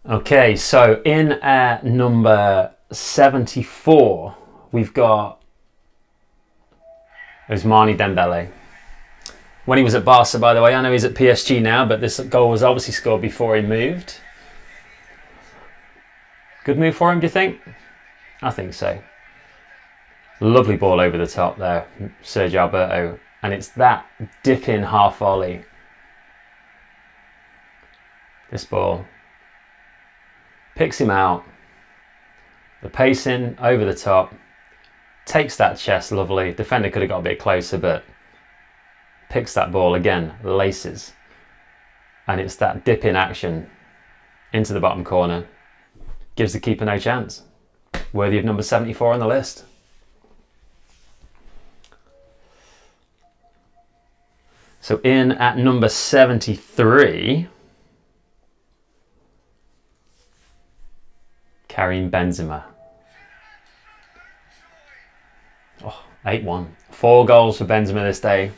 Okay, so in at number 74, we've got Ousmane Dembele. When he was at Barca, by the way, I know he's at PSG now, but this goal was obviously scored before he moved. Good move for him, do you think? I think so. Lovely ball over the top there, Sergio Alberto. And it's that dip-in half volley. This ball picks him out. The pacing over the top. Takes that chest lovely. Defender could have got a bit closer, but picks that ball again, laces. And it's that dip-in action into the bottom corner. Gives the keeper no chance. Worthy of number 74 on the list. So in at number 73, Karim Benzema. 8-1. 4 goals for Benzema this day.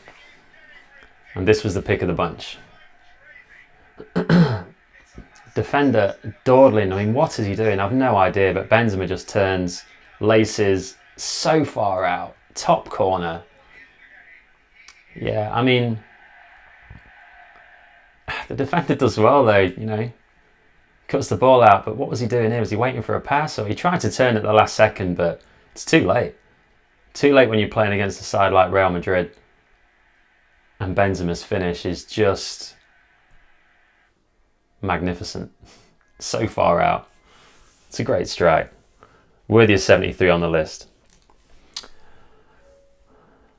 And this was the pick of the bunch. Defender dawdling. I mean, what is he doing? I've no idea. But Benzema just turns, laces so far out. Top corner. Yeah, I mean, the defender does well though, you know. Cuts the ball out, but what was he doing here? Was he waiting for a pass? Or he tried to turn at the last second, but it's too late. Too late when you're playing against a side like Real Madrid. And Benzema's finish is just magnificent. So far out. It's a great strike. Worthy of 73 on the list.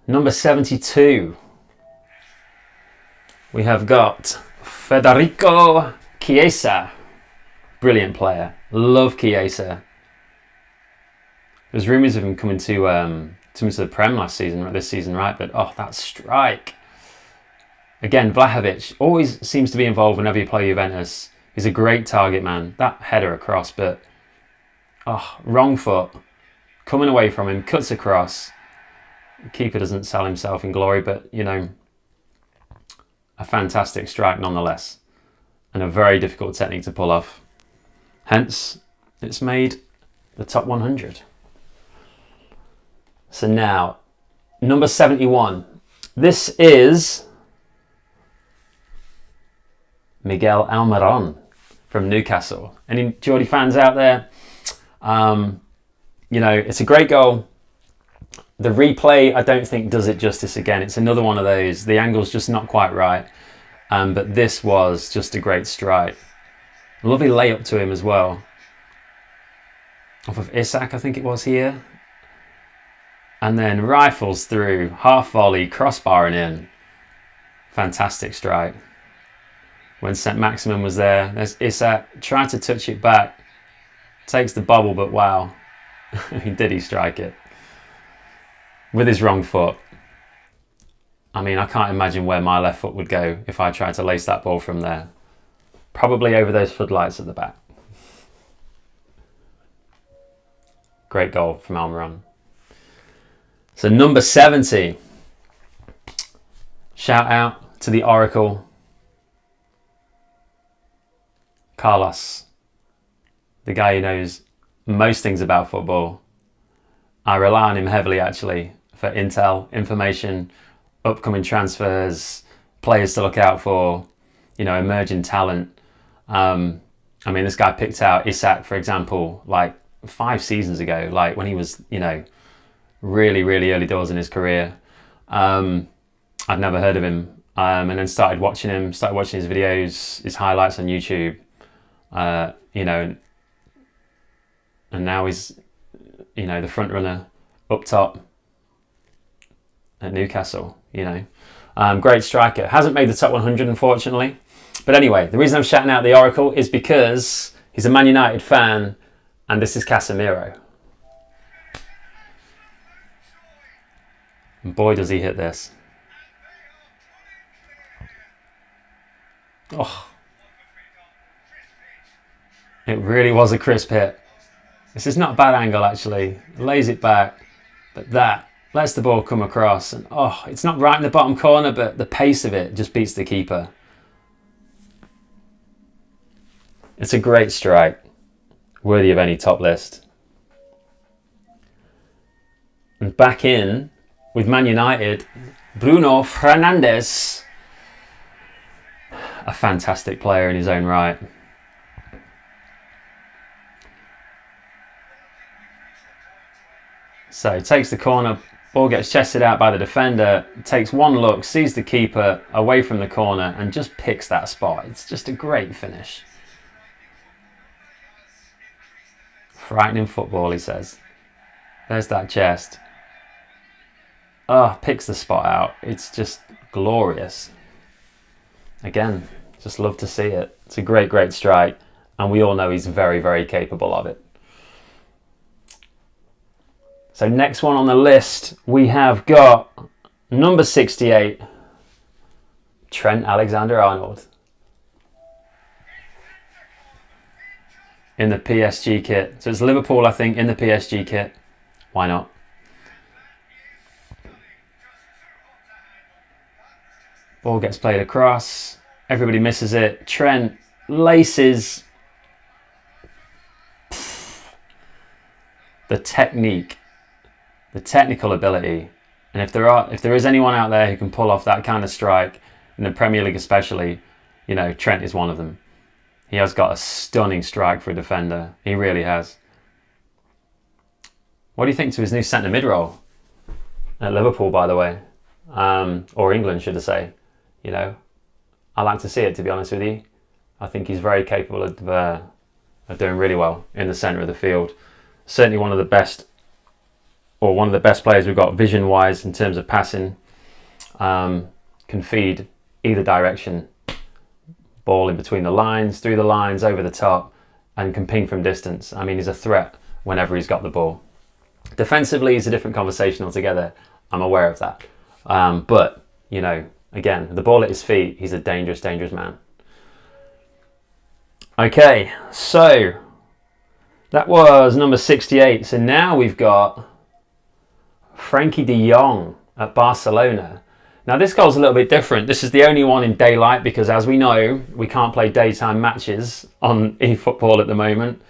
Number 72. We have got Federico Chiesa. Brilliant player. Love Chiesa. There's rumours of him coming to the Prem this season, right? But that strike. Again, Vlahovic always seems to be involved whenever you play Juventus. He's a great target man. That header across, but wrong foot. Coming away from him, cuts across. The keeper doesn't sell himself in glory, but you know, a fantastic strike nonetheless. And a very difficult technique to pull off. Hence, it's made the top 100. So now, number 71. This is Miguel Almiron from Newcastle. Any Geordie fans out there? You know, it's a great goal. The replay, I don't think, does it justice again. It's another one of those. The angle's just not quite right. But this was just a great strike. Lovely layup to him as well. Off of Isak, I think it was here. And then rifles through, half volley, crossbar and in. Fantastic strike. When St. Maximin was there, there's Isak, tried to touch it back. Takes the bobble, but wow. He strike it. With his wrong foot. I mean, I can't imagine where my left foot would go if I tried to lace that ball from there. Probably over those floodlights at the back. Great goal from Almiron. So number 70. Shout out to the Oracle. Carlos. The guy who knows most things about football. I rely on him heavily actually for intel, information, upcoming transfers, players to look out for, you know, emerging talent. I mean, this guy picked out Isak, for example, like 5 seasons ago, like when he was, you know, really, really early doors in his career. I'd never heard of him. And then started watching his videos, his highlights on YouTube, you know, and now he's, you know, the front runner up top at Newcastle, you know. Great striker. Hasn't made the top 100, unfortunately. But anyway, the reason I'm shouting out the Oracle is because he's a Man United fan, and this is Casemiro. And boy, does he hit this. Oh. It really was a crisp hit. This is not a bad angle, actually. Lays it back, but that lets the ball come across. And it's not right in the bottom corner, but the pace of it just beats the keeper. It's a great strike, worthy of any top list. And back in with Man United, Bruno Fernandes, a fantastic player in his own right. So he takes the corner, ball gets chested out by the defender, takes one look, sees the keeper away from the corner and just picks that spot. It's just a great finish. Frightening football, he says. There's that chest. Oh, picks the spot out. It's just glorious. Again, just love to see it. It's a great, great strike. And we all know he's very, very capable of it. So next one on the list, we have got number 68, Trent Alexander-Arnold. In the PSG kit. So it's Liverpool, I think, in the PSG kit. Why not? Ball gets played across. Everybody misses it. Trent laces. The technique. The technical ability. And if there is anyone out there who can pull off that kind of strike, in the Premier League especially, you know, Trent is one of them. He has got a stunning strike for a defender. He really has. What do you think to his new centre mid role at Liverpool, by the way? Or England, should I say? You know, I like to see it, to be honest with you. I think he's very capable of doing really well in the centre of the field. Certainly one of the best, or one of the best players we've got vision-wise in terms of passing. Can feed either direction. Ball in between the lines, through the lines, over the top, and can ping from distance. I mean, he's a threat whenever he's got the ball. Defensively, it's a different conversation altogether. I'm aware of that. But, you know, again, the ball at his feet, he's a dangerous, dangerous man. Okay, so that was number 68. So now we've got Frankie de Jong at Barcelona. Now this goal's a little bit different. This is the only one in daylight because, as we know, we can't play daytime matches on eFootball at the moment.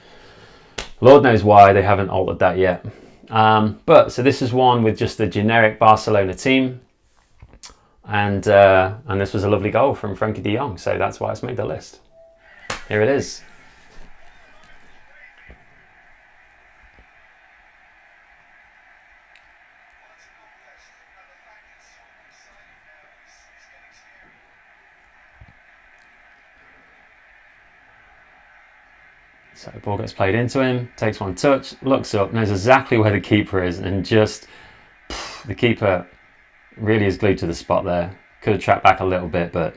Lord knows why they haven't altered that yet. But so this is one with just the generic Barcelona team, and this was a lovely goal from Frankie de Jong, so that's why it's made the list. Here it is. So the ball gets played into him, takes one touch, looks up, knows exactly where the keeper is, and just the keeper really is glued to the spot there. Could have tracked back a little bit, but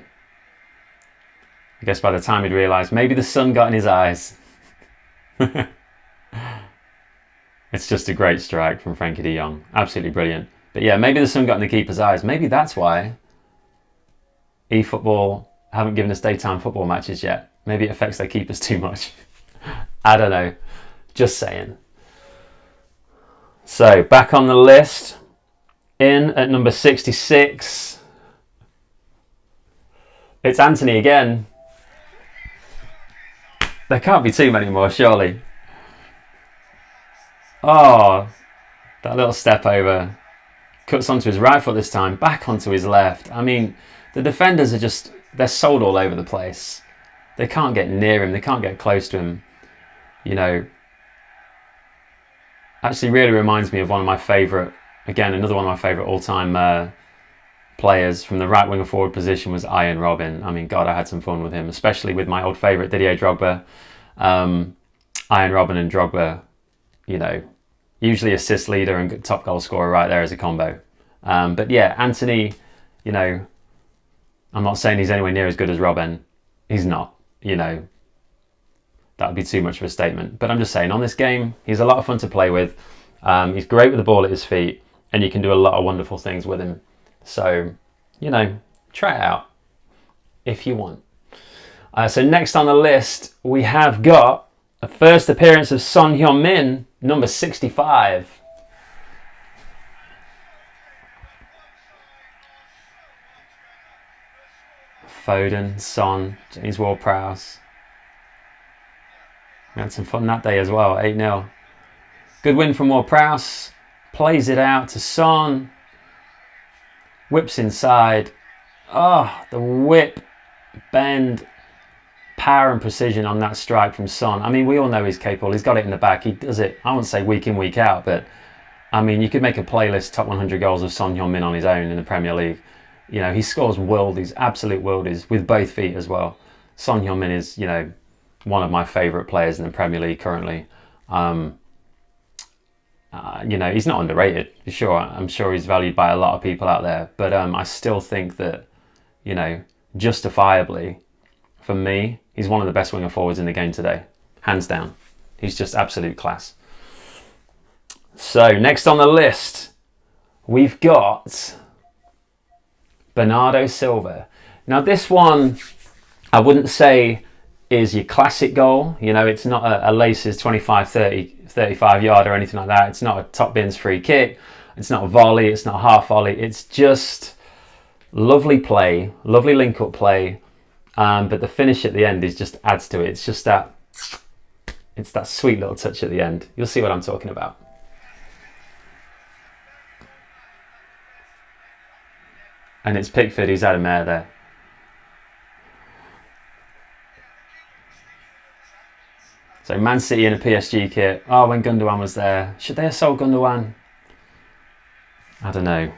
I guess by the time he'd realised, maybe the sun got in his eyes. It's just a great strike from Frankie de Jong. Absolutely brilliant. But yeah, maybe the sun got in the keeper's eyes. Maybe that's why eFootball haven't given us daytime football matches yet. Maybe it affects their keepers too much. I don't know. Just saying. So, back on the list. In at number 66. It's Anthony again. There can't be too many more, surely. Oh, that little step over. Cuts onto his right foot this time. Back onto his left. I mean, the defenders are just... They're sold all over the place. They can't get near him. They can't get close to him. You know, actually really reminds me of one of my favourite, again, another one of my favourite all-time players from the right winger forward position was Ian Robin. I mean, God, I had some fun with him, especially with my old favourite Didier Drogba. Ian Robin and Drogba, you know, usually assist leader and top goal scorer right there as a combo. But yeah, Anthony, you know, I'm not saying he's anywhere near as good as Robin. He's not, you know. That would be too much of a statement. But I'm just saying, on this game, he's a lot of fun to play with. He's great with the ball at his feet, and you can do a lot of wonderful things with him. So, you know, try it out if you want. So next on the list, we have got a first appearance of Son Heung-min, number 65. Foden, Son, James Ward-Prowse. We had some fun that day as well, 8-0. Good win from Ward-Prowse. Plays it out to Son. Whips inside. Oh, the whip, bend, power and precision on that strike from Son. I mean, we all know he's capable. He's got it in the back. He does it, I wouldn't say week in, week out, but I mean, you could make a playlist, top 100 goals of Son Heung-min on his own in the Premier League. You know, he scores worldies, absolute worldies, with both feet as well. Son Heung-min is, you know, one of my favourite players in the Premier League currently. You know, he's not underrated, for sure. I'm sure he's valued by a lot of people out there. But I still think that, you know, justifiably, for me, he's one of the best winger forwards in the game today. Hands down. He's just absolute class. So, next on the list, we've got Bernardo Silva. Now, this one, I wouldn't say is your classic goal. You know, it's not a laces 25, 30, 35 yard or anything like that. It's not a top bins free kick. It's not a volley. It's not a half volley. It's just lovely play, lovely link up play. But the finish at the end is just adds to it. It's just that, it's that sweet little touch at the end. You'll see what I'm talking about. And it's Pickford who's had a mare there. So Man City in a PSG kit. Oh, when Gundogan was there. Should they have sold Gundogan? I don't know.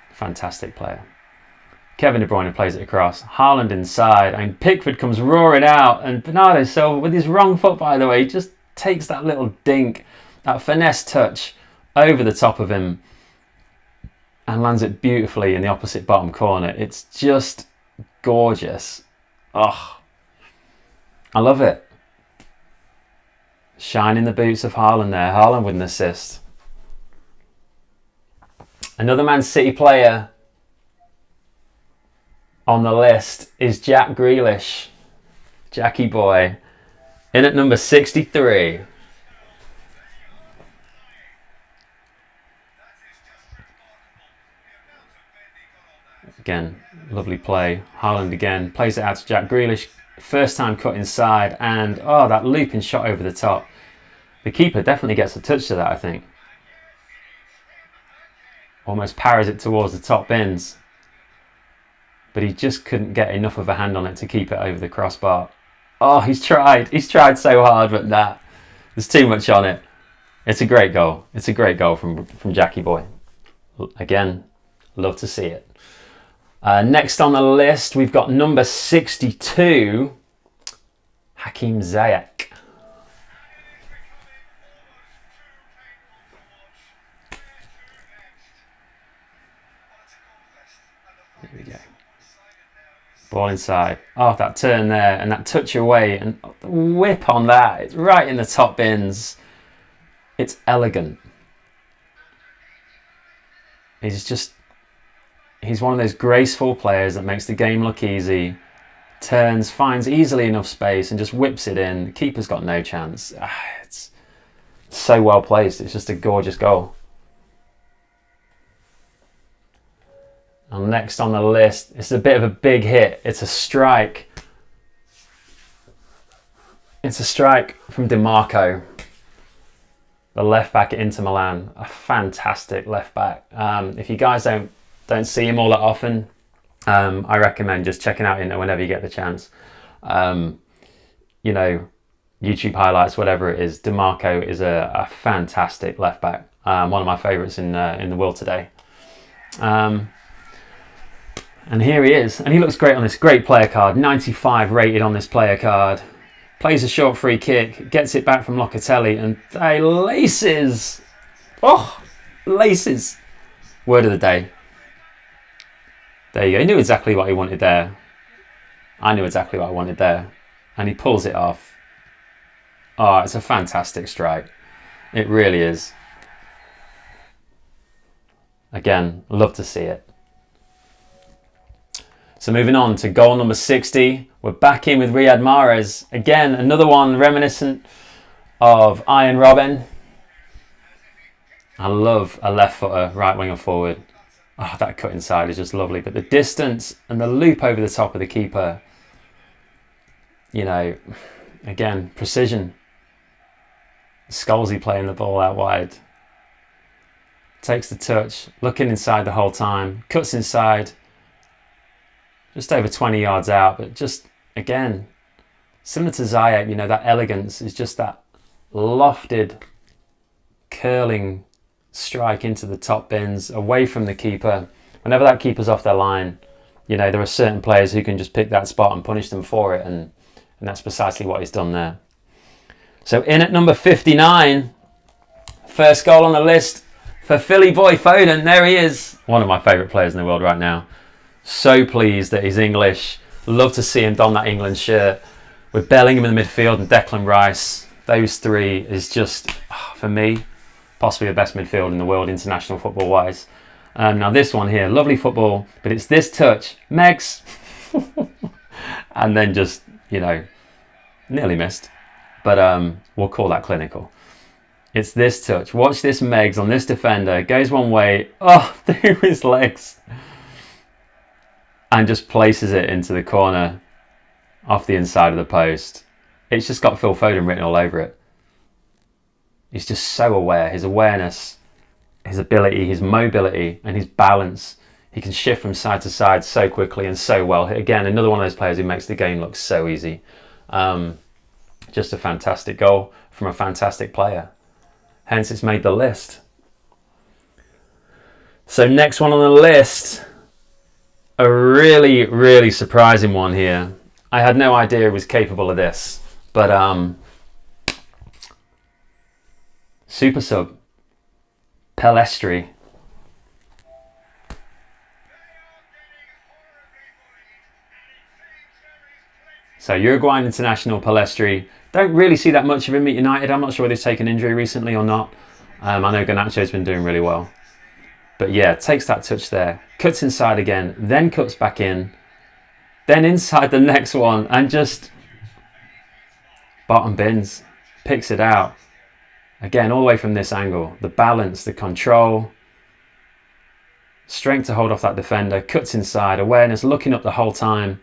Fantastic player. Kevin De Bruyne plays it across. Haaland inside. And Pickford comes roaring out. And Bernardo Silva, with his wrong foot, by the way, just takes that little dink, that finesse touch over the top of him and lands it beautifully in the opposite bottom corner. It's just gorgeous. Oh, I love it. Shining the boots of Haaland there. Haaland with an assist. Another Man City player on the list is Jack Grealish. Jackie boy. In at number 63. Again, lovely play. Haaland again. Plays it out to Jack Grealish. First time cut inside, and oh, that looping shot over the top. The keeper definitely gets a touch to that, I think. Almost parries it towards the top bins. But he just couldn't get enough of a hand on it to keep it over the crossbar. Oh, he's tried. He's tried so hard, but nah. There's too much on it. It's a great goal. It's a great goal from Jackie boy. Again, love to see it. Next on the list, we've got number 62, Hakim Ziyech. There we go. Ball inside. Oh, that turn there and that touch away and the whip on that. It's right in the top bins. It's elegant. He's one of those graceful players that makes the game look easy, turns, finds easily enough space and just whips it in. The keeper's got no chance. It's so well placed. It's just a gorgeous goal. And next on the list, it's a bit of a big hit. It's a strike. It's a strike from DiMarco, the left back at Inter Milan. A fantastic left back. If you guys don't see him all that often, I recommend just checking out Inter whenever you get the chance. You know, YouTube highlights, whatever it is. DiMarco is a fantastic left back. One of my favourites in the world today. And here he is, and he looks great on this great player card. 95 rated on this player card. Plays a short free kick, gets it back from Locatelli, and they laces. Oh, laces. Word of the day. There you go. He knew exactly what he wanted there. I knew exactly what I wanted there. And he pulls it off. Oh, it's a fantastic strike. It really is. Again, love to see it. So moving on to goal number 60. We're back in with Riyad Mahrez. Again, another one reminiscent of Iron Robin. I love a left footer, right winger forward. Oh, that cut inside is just lovely. But the distance and the loop over the top of the keeper. you know, again, precision. Scholesy playing the ball out wide. Takes the touch, looking inside the whole time, cuts inside, just over 20 yards out, but just, again, similar to Ziyech, you know, that elegance is just that lofted, curling strike into the top bins, away from the keeper. Whenever that keeper's off their line, you know, there are certain players who can just pick that spot and punish them for it, and that's precisely what he's done there. So in at number 59, first goal on the list for Philly boy Foden. There he is. One of my favourite players in the world right now. So pleased that he's English. Love to see him don that England shirt. With Bellingham in the midfield and Declan Rice. Those three is just, for me, possibly the best midfield in the world, international football-wise. Now this one here, lovely football, but it's this touch. Megs! And then just, you know, nearly missed. But we'll call that clinical. It's this touch. Watch this Megs on this defender. Goes one way. Oh, through his legs. And just places it into the corner off the inside of the post. It's just got Phil Foden written all over it. He's just so aware. His awareness, his ability, his mobility, and his balance. He can shift from side to side so quickly and so well. Again, another one of those players who makes the game look so easy. Just a fantastic goal from a fantastic player. Hence, it's made the list. So next one on the list, a really, really surprising one here. I had no idea he was capable of this, but super sub, Pelestri. So Uruguayan international Pelestri. Don't really see that much of him at United. I'm not sure whether he's taken injury recently or not. I know Garnacho's been doing really well. But yeah, takes that touch there. Cuts inside again, then cuts back in. Then inside the next one and just bottom bins. Picks it out. Again, all the way from this angle. The balance, the control. Strength to hold off that defender. Cuts inside, awareness, looking up the whole time.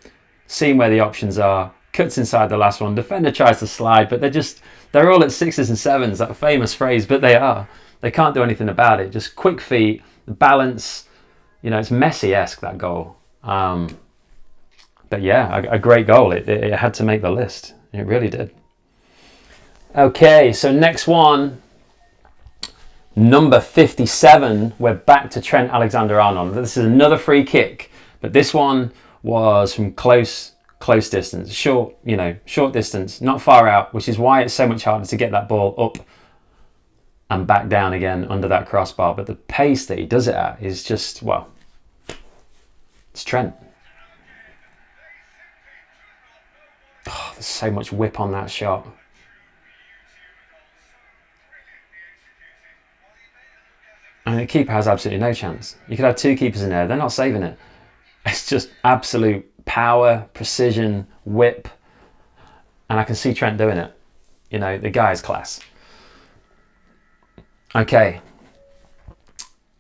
Seeing where the options are. Cuts inside the last one. Defender tries to slide, but they're all at 6s and 7s, that famous phrase, but they are. They can't do anything about it. Just quick feet, the balance. You know, it's Messi-esque, that goal. But yeah, a great goal. It had to make the list. It really did. Okay, so next one. Number 57. We're back to Trent Alexander-Arnold. This is another free kick, but this one was from close distance, short distance, not far out, which is why it's so much harder to get that ball up and back down again under that crossbar. But the pace that he does it at is just, well, it's Trent. Oh, there's so much whip on that shot. And the keeper has absolutely no chance. You could have two keepers in there, they're not saving it. It's just absolute power, precision, whip. And I can see Trent doing it. You know, the guy is class. Okay.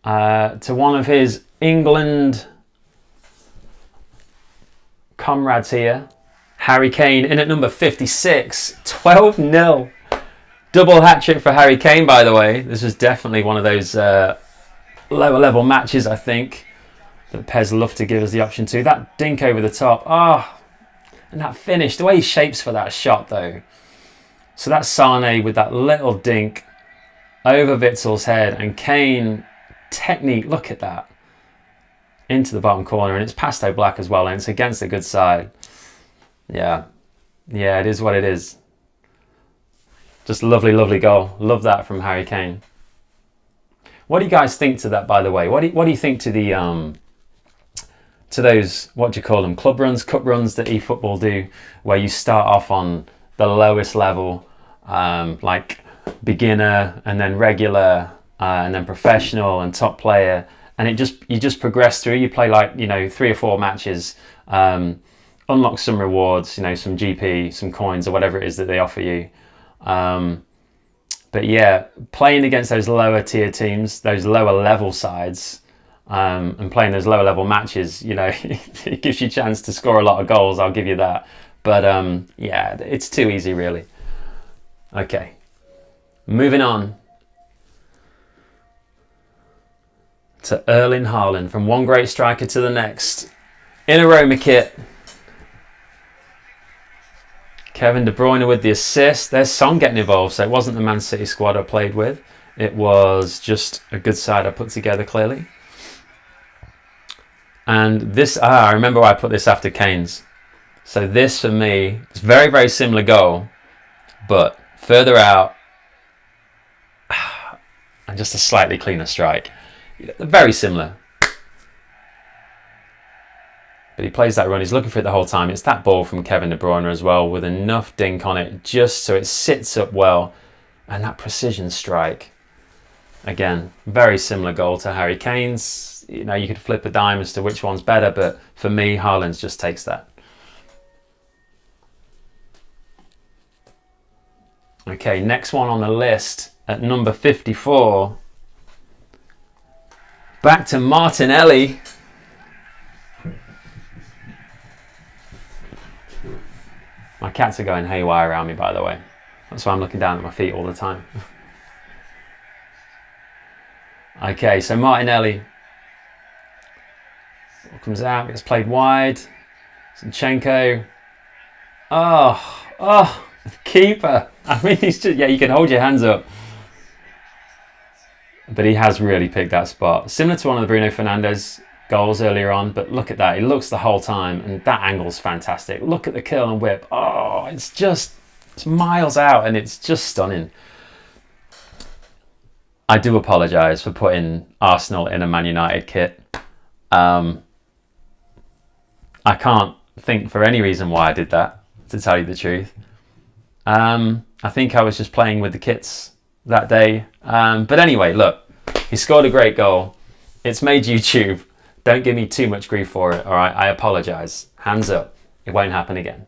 To one of his England comrades here, Harry Kane in at number 56, 12-0. Double hat-trick for Harry Kane, by the way. This was definitely one of those lower level matches, I think, that Pez loved to give us the option to. That dink over the top. And that finish. The way he shapes for that shot, though. So that's Sane with that little dink over Witzel's head. And Kane, technique, look at that. Into the bottom corner. And it's Pasto Black as well. And it's against a good side. Yeah. Yeah, it is what it is. Just a lovely, lovely goal. Love that from Harry Kane. What do you guys think to that, by the way? What do you think to the to those, what do you call them, club runs, cup runs that eFootball do, where you start off on the lowest level, like beginner, and then regular, and then professional and top player, and you just progress through. You play like 3 or 4 matches, unlock some rewards, some GP, some coins, or whatever it is that they offer you. But yeah, playing against those lower tier teams, those lower level sides, and playing those lower level matches, it gives you a chance to score a lot of goals, I'll give you that. But yeah, it's too easy, really. Okay, moving on to Erling Haaland. From one great striker to the next. In a Roma kit. Kevin De Bruyne with the assist. There's Son getting involved, so it wasn't the Man City squad I played with. It was just a good side I put together, clearly. And this, I remember why I put this after Kane's. So this, for me, is very, very similar goal, but further out and just a slightly cleaner strike. Very similar. But he plays that run, he's looking for it the whole time. It's that ball from Kevin De Bruyne as well, with enough dink on it just so it sits up well. And that precision strike. Again, very similar goal to Harry Kane's. You know, you could flip a dime as to which one's better, but for me, Haaland's just takes that. Okay, next one on the list at number 54. Back to Martinelli. My cats are going haywire around me, by the way. That's why I'm looking down at my feet all the time. Okay, so Martinelli comes out, gets played wide. Zinchenko. Oh, the keeper. I mean, he's just, yeah, you can hold your hands up. But he has really picked that spot. Similar to one of the Bruno Fernandes goals earlier on, but look at that. He looks the whole time, and that angle's fantastic. Look at the curl and whip. Oh, it's miles out, and it's just stunning. I do apologise for putting Arsenal in a Man United kit. I can't think for any reason why I did that, to tell you the truth. I think I was just playing with the kits that day. But anyway, look, he scored a great goal. It's made YouTube. Don't give me too much grief for it, all right? I apologise. Hands up. It won't happen again.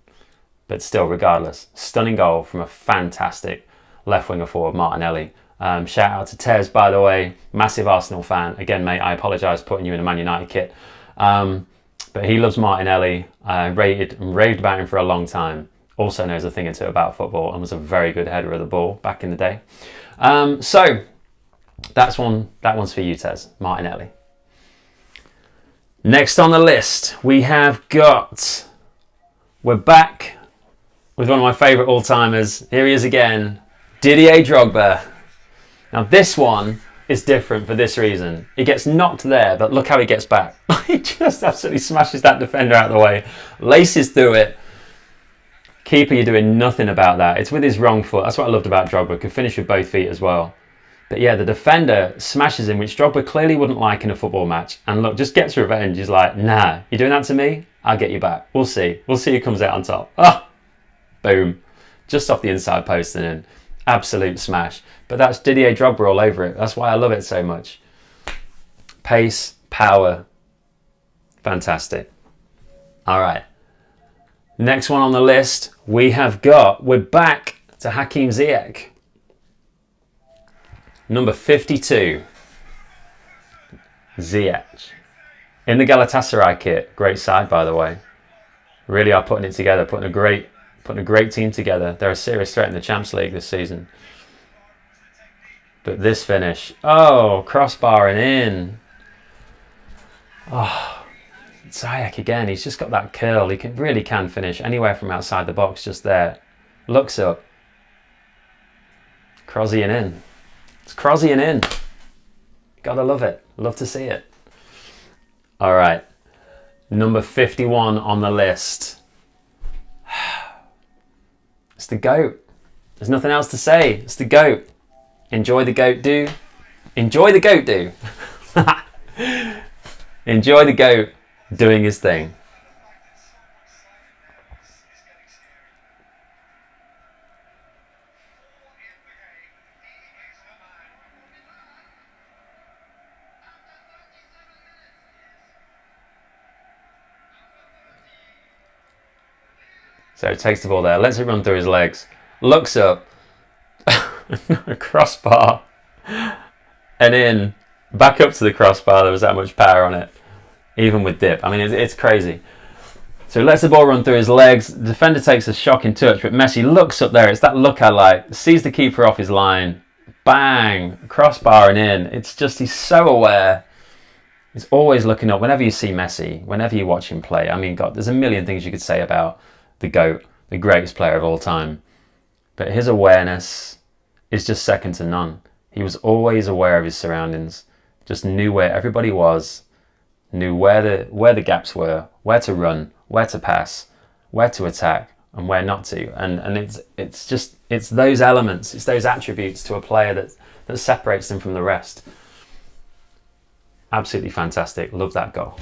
But still, regardless, stunning goal from a fantastic left winger forward, Martinelli. Shout out to Tez, by the way, massive Arsenal fan. Again, mate, I apologise for putting you in a Man United kit. But he loves Martinelli, raved about him for a long time. Also knows a thing or two about football and was a very good header of the ball back in the day. So that one's for you, Tez, Martinelli. Next on the list, we're back with one of my favourite all-timers. Here he is again, Didier Drogba. Now this one is different for this reason. He gets knocked there, but look how he gets back. He just absolutely smashes that defender out of the way, laces through it. Keeper, you're doing nothing about that. It's with his wrong foot. That's what I loved about Drogba. Could finish with both feet as well. But yeah, the defender smashes him, which Drogba clearly wouldn't like in a football match. And look, just gets revenge. He's like, nah, you're doing that to me? I'll get you back. We'll see. We'll see who comes out on top. Ah, boom. Just off the inside post and in. Absolute smash. But that's Didier Drogba all over it. That's why I love it so much. Pace, power. Fantastic. All right. Next one on the list, we're back to Hakim Ziyech. Number 52. Ziyech. In the Galatasaray kit. Great side, by the way. Really are putting it together, putting a great team together. They're a serious threat in the Champions League this season. But this finish, oh, crossbar and in. Oh, Ziyech again, he's just got that curl. He really can finish anywhere from outside the box, just there. Looks up. Crosby and in. It's Crosby and in. Gotta love it. Love to see it. All right. Number 51 on the list. It's the GOAT. There's nothing else to say. It's the GOAT. Enjoy the GOAT, do. Enjoy the GOAT, do. Enjoy the GOAT doing his thing. So takes the ball there, lets it run through his legs, looks up, crossbar, and in, back up to the crossbar. There was that much power on it, even with dip. I mean, it's crazy. So he lets the ball run through his legs. The defender takes a shocking touch, but Messi looks up there. It's that look I like. Sees the keeper off his line. Bang! Crossbar and in. It's just, he's so aware. He's always looking up. Whenever you see Messi, whenever you watch him play, I mean, God, there's a million things you could say about the GOAT, the greatest player of all time. But his awareness is just second to none. He was always aware of his surroundings. Just knew where everybody was. Knew where the gaps were, where to run, where to pass, where to attack, and where not to. And it's those elements, it's those attributes to a player that separates them from the rest. Absolutely fantastic. Love that goal.